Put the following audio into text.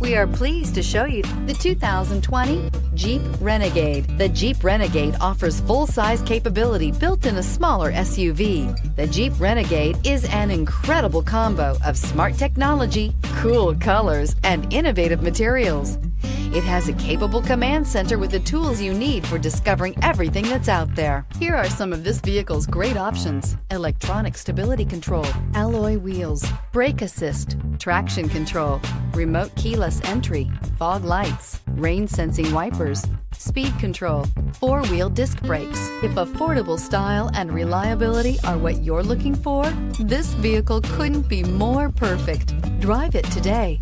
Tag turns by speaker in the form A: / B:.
A: We are pleased to show you the 2020 Jeep Renegade. The Jeep Renegade offers full-size capability built in a smaller SUV. The Jeep Renegade is an incredible combo of smart technology, cool colors, and innovative materials. It has a capable command center with the tools you need for discovering everything that's out there. Here are some of this vehicle's great options: electronic stability control, alloy wheels, brake assist, traction control, remote keyless entry, fog lights, rain sensing wipers, speed control, four-wheel disc brakes. If affordable style and reliability are what you're looking for, this vehicle couldn't be more perfect. Drive it today.